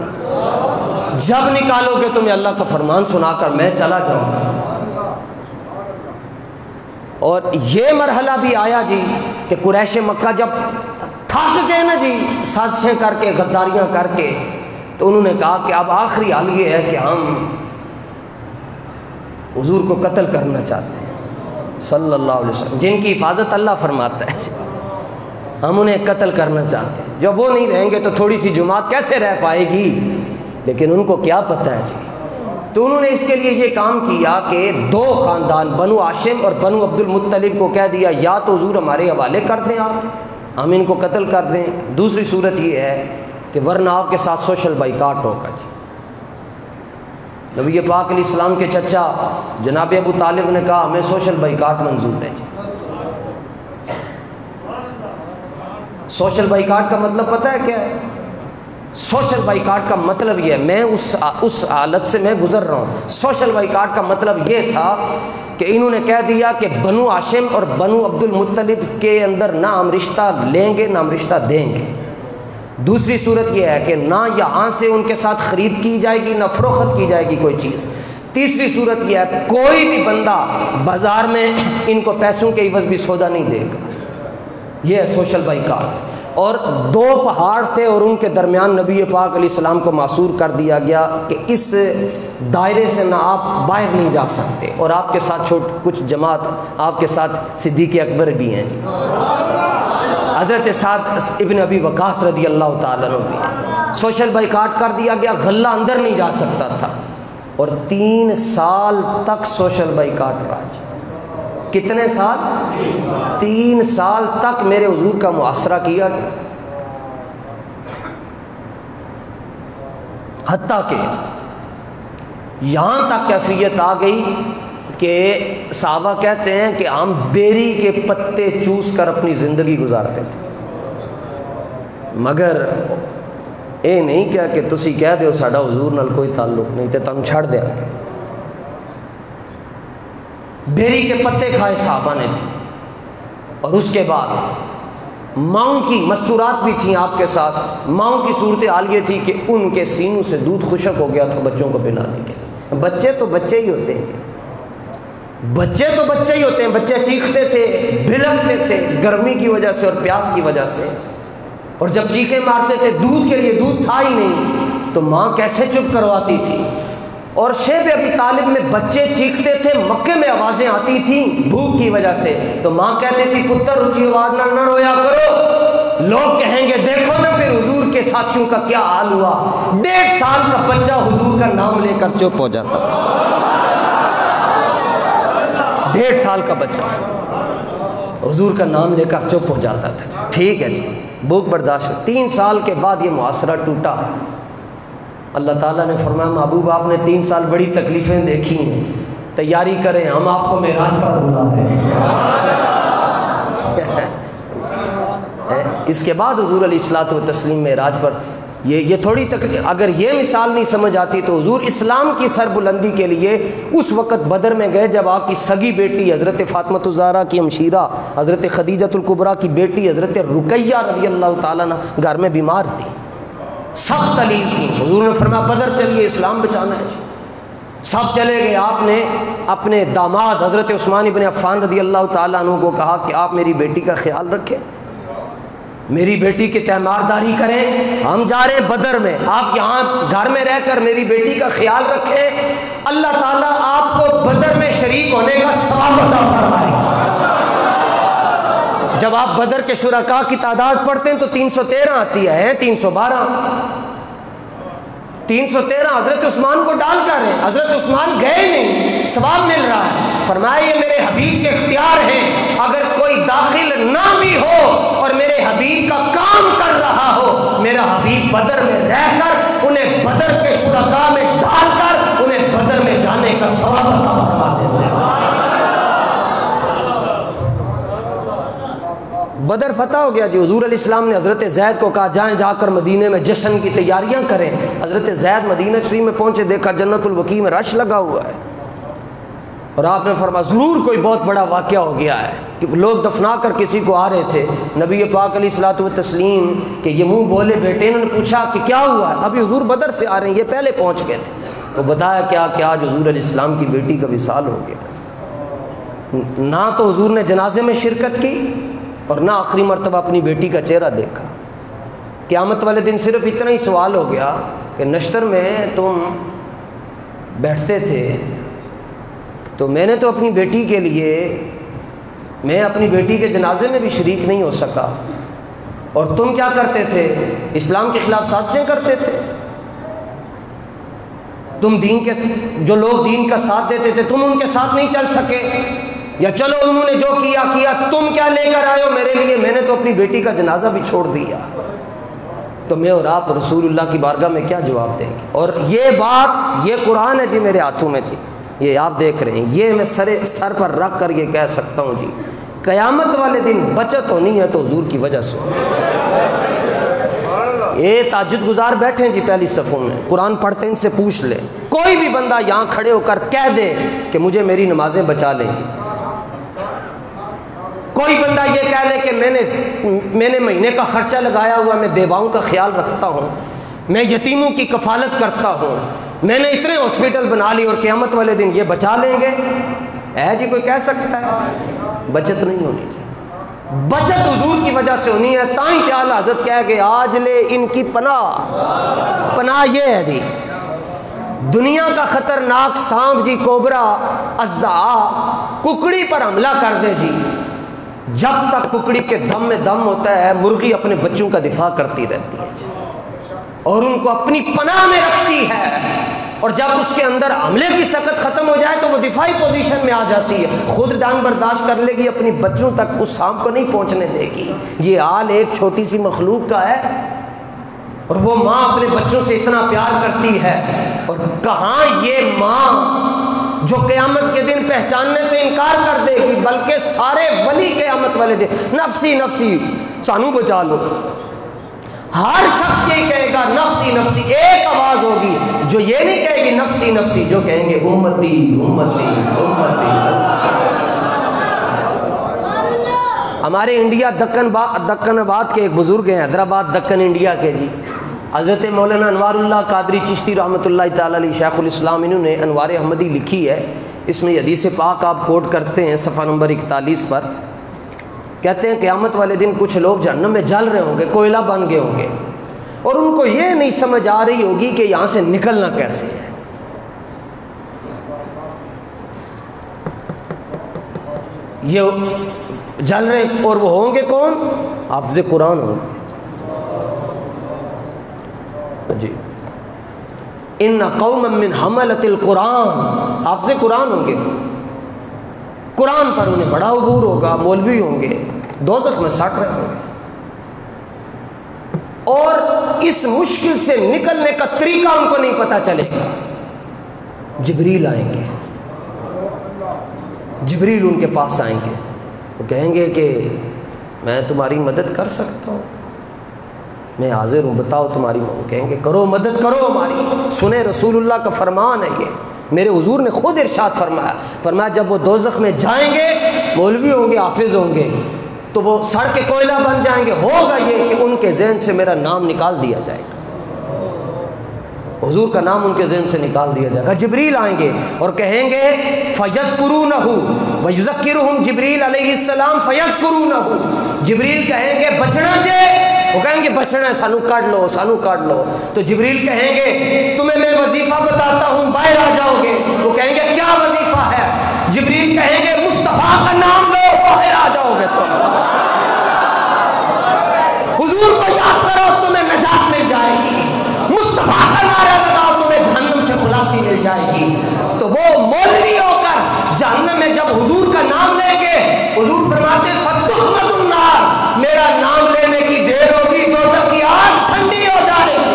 جب نکالو گے تمہیں اللہ کا فرمان سنا کر میں چلا جاؤں گا۔ اور یہ مرحلہ بھی آیا جی کہ قریش مکہ جب تھک گئے نا جی سازشیں کر کے غداریاں کر کے، تو انہوں نے کہا کہ اب آخری حال یہ ہے کہ ہم حضور کو قتل کرنا چاہتے ہیں صلی اللہ علیہ وسلم، جن کی حفاظت اللہ فرماتا ہے، ہم انہیں قتل کرنا چاہتے ہیں۔ جب وہ نہیں رہیں گے تو تھوڑی سی جماعت کیسے رہ پائے گی؟ لیکن ان کو کیا پتہ ہے جی۔ تو انہوں نے اس کے لیے یہ کام کیا کہ دو خاندان بنو ہاشم اور بنو عبد المطلب کو کہہ دیا یا تو حضور ہمارے حوالے کر دیں آپ، ہم ان کو قتل کر دیں، دوسری صورت یہ ہے کہ ورنہ آپ کے ساتھ سوشل بائیکاٹ ہوگا جی۔ نبی پاک علیہ السلام کے چچا جناب ابو طالب نے کہا ہمیں سوشل بائیکاٹ منظور ہے جی۔ سوشل بائیکاٹ کا مطلب پتہ ہے کیا ہے؟ سوشل بائیکاٹ کا مطلب یہ ہے، میں اس حالت سے میں گزر رہا ہوں۔ سوشل بائیکاٹ کا مطلب یہ تھا کہ انہوں نے کہہ دیا کہ بنو ہاشم اور بنو عبد المطلب کے اندر نہ ہم رشتہ لیں گے نہ ہم رشتہ دیں گے۔ دوسری صورت یہ ہے کہ نہ یہاں سے ان کے ساتھ خرید کی جائے گی نہ فروخت کی جائے گی کوئی چیز۔ تیسری صورت یہ ہے کوئی بھی بندہ بازار میں ان کو پیسوں کے عوض بھی سودا نہیں دے گا۔ یہ ہے سوشل بائیکاٹ۔ اور دو پہاڑ تھے اور ان کے درمیان نبی پاک علیہ السلام کو معصور کر دیا گیا کہ اس دائرے سے نہ آپ باہر نہیں جا سکتے، اور آپ کے ساتھ کچھ جماعت آپ کے ساتھ صدیق اکبر بھی ہیں جی، حضرت سعد ابن ابی وقاص رضی اللہ تعالیٰ عنہ بھی۔ سوشل بائیکاٹ کر دیا گیا، غلہ اندر نہیں جا سکتا تھا، اور 3 سال تک سوشل بائیکاٹ رہا جی۔ کتنے سال؟ 3 سال تک میرے حضور کا محاصرہ کیا گیا، حتیٰ کہ یہاں تک کیفیت آ گئی کہ صحابہ کہتے ہیں کہ ہم بیری کے پتے چوس کر اپنی زندگی گزارتے تھے، مگر اے نہیں کیا کہ تسی کہہ دیو ساڈا حضور نال کوئی تعلق نہیں تے تم چھڑ دیا گے۔ بیری کے پتے کھائے صحابہ نے جی، اور اس کے بعد ماؤں کی مستورات بھی تھیں آپ کے ساتھ۔ ماؤں کی صورتحال یہ تھی کہ ان کے سینوں سے دودھ خشک ہو گیا تھا بچوں کو پلانے کے لیے۔ بچے تو بچے ہی ہوتے ہیں، بچے تو بچے ہی ہوتے ہیں، بچے چیختے تھے، بھلکتے تھے گرمی کی وجہ سے اور پیاس کی وجہ سے، اور جب چیخیں مارتے تھے دودھ کے لیے دودھ تھا ہی نہیں، تو ماں کیسے چپ کرواتی تھی۔ اور شیب ابی طالب میں بچے چیختے تھے، مکے میں آوازیں آتی تھیں بھوک کی وجہ سے، تو ماں کہتی تھی پتر اونچی آواز نہ رویا کرو، لوگ کہیں گے دیکھو نا پھر حضور کے ساتھیوں کا کیا حال ہوا۔ 1.5 سال کا بچہ حضور کا نام لے کر چپ ہو جاتا تھا، 1.5 سال کا بچہ حضور کا نام لے کر چپ ہو جاتا تھا۔ ٹھیک ہے جی، بھوک برداشت۔ 3 سال کے بعد یہ محاصرہ ٹوٹا۔ اللہ تعالیٰ نے فرمایا محبوب آپ نے 3 سال بڑی تکلیفیں دیکھی ہیں، تیاری کریں ہم آپ کو معراج پر بلا رہے ہیں۔ اس کے بعد حضور علیہ الصلوۃ والتسلیم معراج پر یہ تھوڑی تکلیف، اگر یہ مثال نہیں سمجھ آتی تو حضور اسلام کی سربلندی کے لیے اس وقت بدر میں گئے جب آپ کی سگی بیٹی حضرت فاطمہ الزہرا کی ہمشیرہ حضرت خدیجہ الکبریٰ کی بیٹی حضرت رقیہ رضی اللہ تعالیٰ عنہ گھر میں بیمار تھی، سخت علیل تھی۔ حضور نے فرمایا بدر چلیے اسلام بچانا ہے جی۔ سب چلے گئے۔ آپ نے اپنے داماد حضرت عثمان ابن عفان رضی اللہ تعالیٰ عنہ کو کہا کہ آپ میری بیٹی کا خیال رکھیں، میری بیٹی کی تیمارداری کریں، ہم جا رہے ہیں بدر میں، آپ یہاں گھر میں رہ کر میری بیٹی کا خیال رکھیں، اللہ تعالیٰ آپ کو بدر میں شریک ہونے کا ثواب عطا فرمائے گا۔ جب آپ بدر کے شرکاء کی تعداد پڑھتے ہیں تو 313 آتی ہے، 313 حضرت عثمان کو ڈال کر ہیں، حضرت عثمان گئے نہیں، ثواب مل رہا ہے۔ فرمایا یہ میرے حبیب کے اختیار ہیں، اگر کوئی داخل نہ بھی ہو اور میرے حبیب کا کام کر رہا ہو، میرا حبیب بدر میں رہ کر انہیں بدر کے شرکاء میں ڈال کر انہیں بدر میں جانے کا ثواب عطا فرما دیتے ہیں۔ بدر فتح ہو گیا جی۔ حضور علیہ السلام نے حضرت زید کو کہا جائیں جا کر مدینے میں جشن کی تیاریاں کریں۔ حضرت زید مدینہ شریف میں پہنچے، دیکھا جنت البقیع میں رش لگا ہوا ہے، اور آپ نے فرمایا ضرور کوئی بہت بڑا واقعہ ہو گیا ہے، کہ لوگ دفنا کر کسی کو آ رہے تھے، نبی پاک علیہ الصلوۃ والتسلیم کہ یہ منہ بولے بیٹے، انہوں نے پوچھا کہ کیا ہوا ہے؟ ابھی حضور بدر سے آ رہے ہیں، یہ پہلے پہنچ گئے تھے، تو بتایا کیا کہ آج حضور علیہ السلام کی بیٹی کا وصال ہو گیا۔ نہ تو حضور نے جنازے میں شرکت کی اور نہ آخری مرتبہ اپنی بیٹی کا چہرہ دیکھا۔ قیامت والے دن صرف اتنا ہی سوال ہو گیا کہ نشتر میں تم بیٹھتے تھے تو میں نے تو اپنی بیٹی کے لیے، میں اپنی بیٹی کے جنازے میں بھی شریک نہیں ہو سکا، اور تم کیا کرتے تھے؟ اسلام کے خلاف سازشیں کرتے تھے۔ تم دین کے، جو لوگ دین کا ساتھ دیتے تھے تم ان کے ساتھ نہیں چل سکے، یا چلو انہوں نے جو کیا کیا، تم کیا لے کر آئے ہو میرے لیے؟ میں نے تو اپنی بیٹی کا جنازہ بھی چھوڑ دیا۔ تو میں اور آپ رسول اللہ کی بارگاہ میں کیا جواب دیں گے؟ اور یہ بات، یہ قرآن ہے جی میرے ہاتھوں میں جی، یہ آپ دیکھ رہے ہیں، یہ میں سر پر رکھ کر یہ کہہ سکتا ہوں جی، قیامت والے دن بچت ہونی ہے تو حضور کی وجہ سے۔ یہ تہجد گزار بیٹھے ہیں جی پہلی صفوں میں، قرآن پڑھتے ہیں، ان سے پوچھ لیں، کوئی بھی بندہ یہاں کھڑے ہو کر کہہ دے کہ مجھے میری نمازیں بچا لیں گی۔ کوئی بندہ یہ کہہ لے کہ میں نے مہینے کا خرچہ لگایا ہوا، میں بیواؤں کا خیال رکھتا ہوں، میں یتیموں کی کفالت کرتا ہوں، میں نے اتنے ہاسپٹل بنا لی، اور قیامت والے دن یہ بچا لیں گے؟ ہے جی کوئی کہہ سکتا ہے؟ بچت نہیں ہونی جی، بچت حضور کی وجہ سے ہونی ہے۔ تائیں کہ اعلیٰ حضرت کہہ گئے آج لے ان کی پناہ یہ ہے جی، دنیا کا خطرناک سانپ جی، کوبرا، اژدہا، ککڑی پر حملہ کر دے جی، جب تک ککڑی کے دم میں دم ہوتا ہے مرغی اپنے بچوں کا دفاع کرتی رہتی ہے جی، اور ان کو اپنی پناہ میں رکھتی ہے، اور جب اس کے اندر حملے کی سکت ختم ہو جائے تو وہ دفاعی پوزیشن میں آ جاتی ہے، خود ڈانگ برداشت کر لے گی، اپنی بچوں تک اس سانپ کو نہیں پہنچنے دے گی۔ یہ حال ایک چھوٹی سی مخلوق کا ہے، اور وہ ماں اپنے بچوں سے اتنا پیار کرتی ہے، اور کہاں یہ ماں جو قیامت کے دن پہچاننے سے انکار کر دے گی، بلکہ سارے ولی قیامت والے دن نفسی نفسی سانو بچا لو، ہر شخص یہی کہے گا نفسی نفسی، ایک آواز ہوگی جو یہ نہیں کہے گی نفسی نفسی، جو کہیں گے امتی امتی امتی۔ ہمارے انڈیا دکن آباد کے ایک بزرگ ہیں، حیدرآباد دکن انڈیا کے جی، حضرت مولانا انوار اللہ قادری چشتی رحمۃ اللہ تعالی علیہ شیخ الاسلام، انہوں نے انوار احمدی لکھی ہے، اس میں حدیث پاک آپ کوٹ کرتے ہیں صفحہ نمبر 41 پر، کہتے ہیں قیامت والے دن کچھ لوگ جہنم میں جل رہے ہوں گے، کوئلہ بن گئے ہوں گے، اور ان کو یہ نہیں سمجھ آ رہی ہوگی کہ یہاں سے نکلنا کیسے ہے۔ یہ جل رہے، اور وہ ہوں گے کون؟ حافظ قرآن ہوں جی، ان قوما من حملۃ القرآن، حافظ قرآن ہوں گے، قرآن پر انہیں بڑا عبور ہوگا، مولوی ہوں گے، دوزخ میں سٹ رہے ہوں گے، اور اس مشکل سے نکلنے کا طریقہ ان کو نہیں پتا چلے گا۔ جبریل آئیں گے، جبریل ان کے پاس آئیں گے، وہ کہیں گے کہ میں تمہاری مدد کر سکتا ہوں، میں حاضر ہوں، بتاؤ تمہاری مدد۔ کہیں گے کرو، مدد کرو ہماری۔ سنیں رسول اللہ کا فرمان ہے، یہ میرے حضور نے خود ارشاد فرمایا جب وہ دوزخ میں جائیں گے، مولوی ہوں گے، حافظ ہوں گے، تو وہ سڑ کے کوئلہ بن جائیں گے، ہوگا یہ کہ ان کے ذہن سے میرا نام نکال دیا جائے گا، حضور کا نام ان کے ذہن سے نکال دیا جائے گا۔ جبریل آئیں گے اور کہیں گے فَيَذْكُرُونَهُ وَيُذَكِّرُهُمْ جبریل علیہ السلام فَيَذْكُرُونَهُ، جبریل کہیں گے بچنا جے، وہ کہیں گے بچنا ہے، سانو کاٹ لو، سانو کاٹ لو، تو جبریل کہیں گے تمہیں میں وظیفہ بتاتا ہوں، باہر آ جاؤ گے، وہ کہیں گے کیا وظیفہ ہے؟ جبریل کہیں گے مصطفیٰ کا نام لو، باہر آ جاؤ گے، تم حضور کو یاد کرو، تمہیں نجات مل جائے گی، مصطفیٰ کا نعرہ لگاؤ، تمہیں جہنم سے خلاصی مل جائے گی۔ تو وہ مولوی ہو کر جہنم میں جب حضور کا نام لیں گے، حضور فرماتے ہیں فَتُحْمَدُ النَّارُ، میرا نام لینے کی دیر ہوگی، دوزخ کی آگ ٹھنڈی ہو جائے گی۔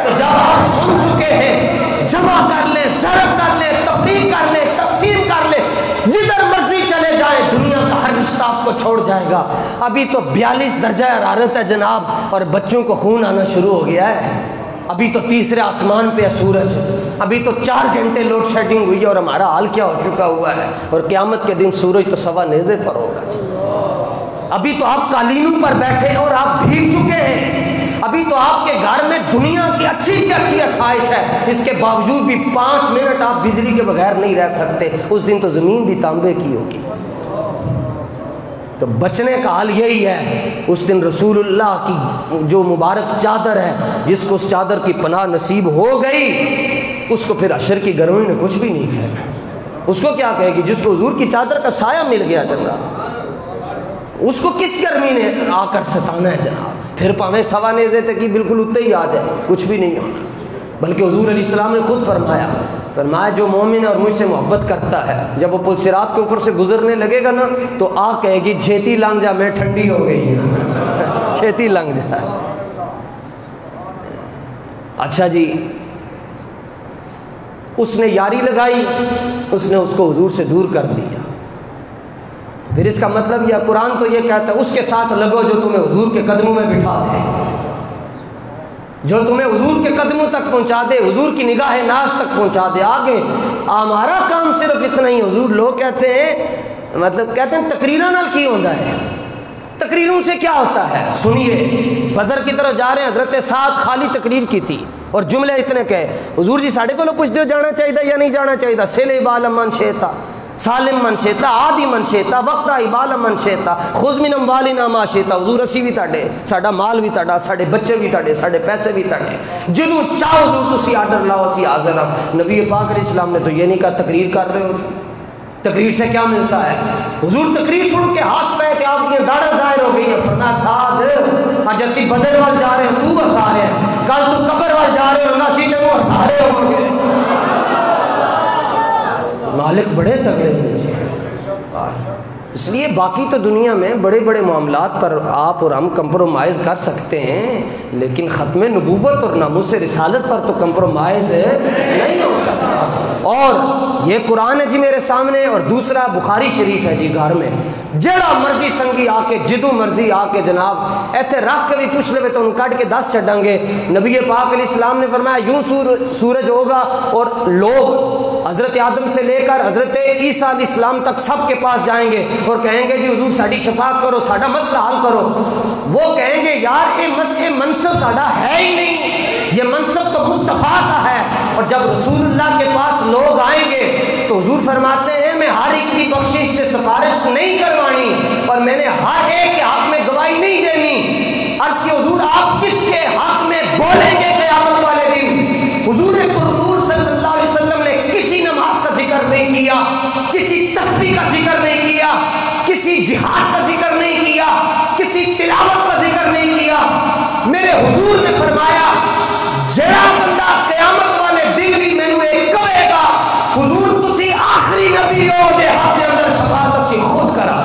تو جب آپ سن چکے ہیں، جمع کر لیں، ضرب کر لیں، تفریق کر لیں، تقسیم کر لیں، جدھر جائے گا. ابھی تو 42 درجہ حرارت ہے جناب, اور بچوں کو خون آنا شروع ہو گیا ہے. ابھی تو تیسرے آسمان پہ ہے سورج, ابھی تو 4 گھنٹے لوڈ شیڈنگ ہوئی ہے, اور ہمارا حال کیا ہو چکا ہوا ہے. اور قیامت کے دن سورج تو سوا نیزے پر ہوگا. ابھی تو آپ قالینوں پر بیٹھے ہیں اور آپ بھیگ چکے ہیں. ابھی تو آپ کے گھر میں دنیا کی اچھی سے اچھی آسائش ہے, اس کے باوجود بھی 5 منٹ آپ بجلی کے بغیر نہیں رہ سکتے. اس دن تو زمین بھی تانبے کی ہوگی. تو بچنے کا حال یہی ہے. اس دن رسول اللہ کی جو مبارک چادر ہے, جس کو اس چادر کی پناہ نصیب ہو گئی, اس کو پھر حشر کی گرمی نے کچھ بھی نہیں کہنا. اس کو کیا کہے گی جس کو حضور کی چادر کا سایہ مل گیا جناب؟ اس کو کس گرمی نے آ کر ستانا ہے جناب؟ پھر پاویں سوا نیزے تک ہی بالکل اتنے ہی آ جائے, کچھ بھی نہیں ہونا. بلکہ حضور علیہ السلام نے خود فرمایا جو مومن ہے اور مجھ سے محبت کرتا ہے, جب وہ پل صراط کے اوپر سے گزرنے لگے گا نا, تو آ کہے گی چھیتی لنگ جا, میں ٹھنڈی ہو گئی ہوں. چھیتی لنگ جا. اچھا جی, اس نے یاری لگائی, اس نے اس کو حضور سے دور کر دیا. پھر اس کا مطلب یہ قرآن تو یہ کہتا ہے اس کے ساتھ لگو جو تمہیں حضور کے قدموں میں بٹھا دے, جو تمہیں حضور کے قدموں تک پہنچا دے, حضور کی نگاہ ناز تک پہنچا دے. آگے ہمارا کام صرف اتنا ہی. حضور لوگ کہتے ہیں تقریراں نال کی ہوتا ہے, تقریروں سے کیا ہوتا ہے؟ سنیے, بدر کی طرف جا رہے ہیں, حضرت سعد خالی تقریر کی تھی اور جملے اتنے کہے, حضور جی ساڑھے کو پوچھ دیو جانا چاہیے یا نہیں جانا چاہیے؟ سیل بال من شیتا, سالم من شیتا, آدی من شیتا, وقت ابال من شیتا, خذ من اموالنا ما شیتا. حضور اسی بھی تاڑے, ساڑا مال بھی تاڑا, ساڑے بچے بھی تاڑے, ساڑے پیسے بھی تاڑے, جدوں چاہو حضور تسی آرڈر لاؤ اسی حاضر ہاں. نبی پاک علیہ السلام نے تو یہ نہیں کہا تقریر کر رہے ہو. تقریر سے کیا ملتا ہے؟ حضور تقریر سن کے ہاتھ پہ تھے, آپ کی داڑھیں ظاہر ہو گئی ہے. فرمایا سعد آج اسی بدر وال جا رہے ہیں, تو ہسا رہے ہیں, کل تو قبر وال جا رہے ہوں, اسی تینوں ہسا رہے ہوں گے. مالک بڑے تگڑے ہیں. اس لیے باقی تو دنیا میں بڑے بڑے معاملات پر آپ اور ہم کمپرومائز کر سکتے ہیں, لیکن ختم نبوت اور ناموس رسالت پر تو کمپرومائز نہیں ہو سکتا. اور یہ قرآن ہے جی میرے سامنے, اور دوسرا بخاری شریف ہے جی گھر میں. جڑا مرضی سنگی آ کے, جدو مرضی آ کے جناب ایتھے رکھ کے بھی پوچھ لے تو ان کٹ کے 10 چڈیں گے. نبی پاک علیہ السلام نے فرمایا یوں سورج ہوگا اور لوگ حضرت آدم سے لے کر حضرت عیسیٰ علیہ السلام تک سب کے پاس جائیں گے اور کہیں گے جی حضور ساڑی شفاعت کرو, ساڑا مسئلہ حل کرو. وہ کہیں گے یار یہ منصب ساڑا ہے ہی نہیں, یہ منصب تو مصطفیٰ کا ہے. اور جب رسول اللہ کے پاس لوگ آئیں گے تو حضور فرماتے ہیں میں ہر ایک کی بخشش سے سفارش نہیں کروانی, اور میں نے ہر ایک کے حق میں گواہی نہیں دینی. عرض کہ حضور آپ کس کے حق میں بولیں گے قیامت والے دن؟ حضور پرنور صلی اللہ علیہ وسلم نے کسی نماز کا ذکر نہیں کیا, کسی تسبیح کا ذکر نہیں کیا, کسی جہاد کا ذکر نہیں کیا, کسی تلاوت کا ذکر نہیں کیا. میرے حضور نے فرمایا جڑا بندہ قیامت والے دن بھی مینوں ایک کہے گا حضور تسی آخری نبی ہو, دے ہاتھ دے اندر شفاعت اسی خود کرا.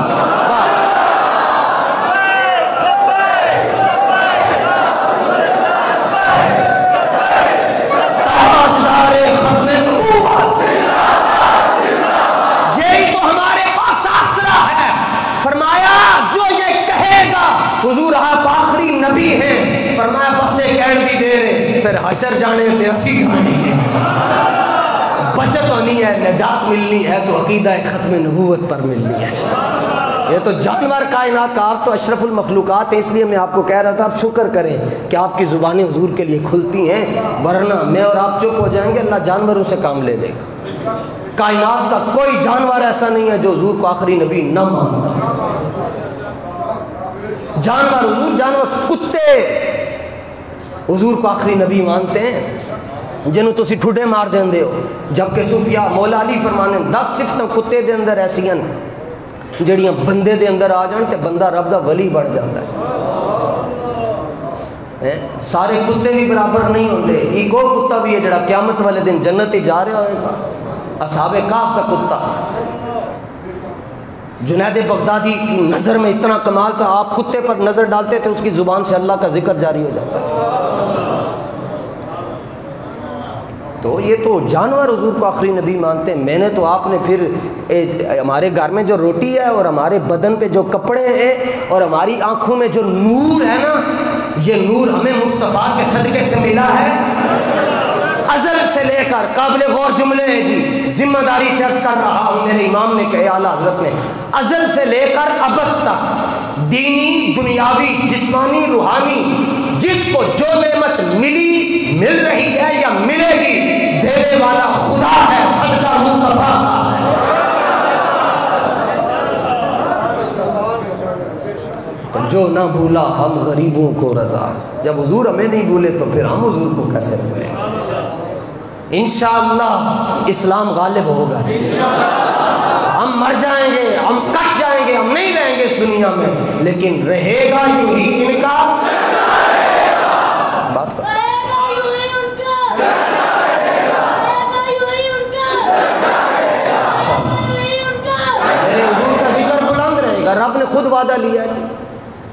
حضور آپ آخری نبی ہیں. فرمایا بس ایک کہن دی دیر ہے, پھر حشر جانے تے اسی جانی ہے. بچت ہونی ہے, نجات ملنی ہے تو عقیدہ ختم نبوت پر ملنی ہے. یہ تو جانور کائنات کا, آپ تو اشرف المخلوقات ہیں, اس لیے میں آپ کو کہہ رہا تھا آپ شکر کریں کہ آپ کی زبانیں حضور کے لیے کھلتی ہیں, ورنہ میں اور آپ چپ ہو جائیں گے, اللہ جانوروں سے کام لے لے گا. کائنات کا کوئی جانور ایسا نہیں ہے جو حضور کو آخری نبی نہ مانتا. جانور حضور, جانور کتے حضور کو آخری نبی مانتے ہیں, جنہوں تسی ٹھڈے مار دیندے ہو. جبکہ صوفیاء مولا علی فرمانے 10 صفتاں کتے دے اندر ایسیاں جڑیاں بندے دے اندر آ جان تے بندہ رب دا ولی بن جاتا ہے. سارے کتے بھی برابر نہیں ہوندے. ایک اور کتا بھی ہے جڑا قیامت والے دن جنت ہی جا رہا ہوئے گا, اصحاب کہف کا کتا. جنید بغدادی کی نظر میں اتنا کمال تھا, آپ کتے پر نظر ڈالتے تھے اس کی زبان سے اللہ کا ذکر جاری ہو جاتا تھا. تو یہ تو جانور حضور کو آخری نبی مانتے ہیں. میں نے تو آپ نے پھر ہمارے گھر میں جو روٹی ہے اور ہمارے بدن پہ جو کپڑے ہیں اور ہماری آنکھوں میں جو نور ہے نا، یہ نور ہمیں مصطفیٰ کے صدقے سے ملا ہے. ازل سے لے کر قابل غور جملے ہیں جی، ذمہ داری سے عرض کر رہا ہوں، میرے امام نے کہے اعلیٰ حضرت نے، ازل سے لے کر ابد تک دینی، دنیاوی، جسمانی، روحانی، جس کو جو نعمت ملی، مل رہی ہے یا ملے گی، دینے والا خدا ہے، صدقہ مصطفیٰ کا ہے. تو جو نہ بھولا ہم غریبوں کو رضا. جب حضور ہمیں نہیں بھولے تو پھر ہم حضور کو کیسے بھولیں گے؟ انشاءاللہ اسلام غالب ہوگا. ہم مر جائیں گے، ہم کٹ جائیں گے، ہم نہیں رہیں گے اس دنیا میں، لیکن رہے گا یوں ہی ان کا. اس بات کو میرے حضور کا ذکر بلند رہے گا. رب نے خود وعدہ لیا جی.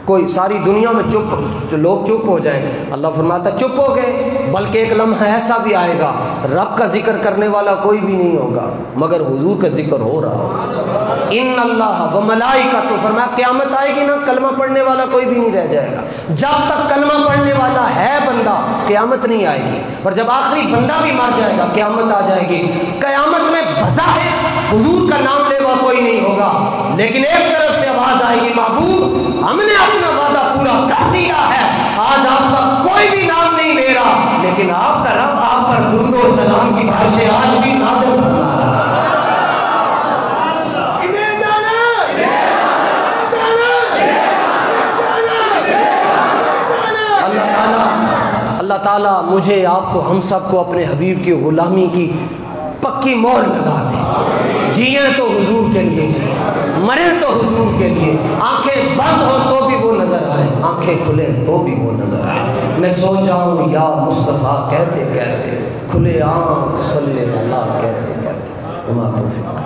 کوئی ساری دنیا میں چپ، لوگ چپ ہو جائیں، اللہ فرماتا چپ ہو گئے، بلکہ ایک لمحہ ایسا بھی آئے گا رب کا ذکر کرنے والا کوئی بھی نہیں ہوگا مگر حضور کا ذکر ہو رہا ہوگا. ان اللہ و ملائکۃ، تو فرمایا قیامت آئے گی نا، کلمہ پڑھنے والا کوئی بھی نہیں رہ جائے گا. جب تک کلمہ پڑھنے والا ہے بندہ قیامت نہیں آئے گی، اور جب آخری بندہ بھی مر جائے گا قیامت آ جائے گی. قیامت میں بظاہر حضور کا نام لیوا کوئی نہیں ہوگا، لیکن ایک طرف سے آواز آئے گی، محبوب ہم نے اپنا وعدہ پورا کر دیا ہے، آج آپ کا کوئی بھی نام نہیں لے رہا، لیکن آپ کا رب آپ پر درود و سلام کی بارشیں آج بھی نازل فرما رہا ہے. اللہ تعالیٰ مجھے، آپ کو، ہم سب کو اپنے حبیب کی غلامی کی پکی مہر لگا دے. جیئیں تو حضور کے لیے جی، مرے تو حضور کے لیے. آنکھیں بند ہو تو بھی وہ نظر آئے، آنکھیں کھلے تو بھی وہ نظر آئے. میں سو جاؤں یا مصطفیٰ کہتے کہتے، کھلے آنکھ صلی اللہ کہتے کہتے. وما توفیق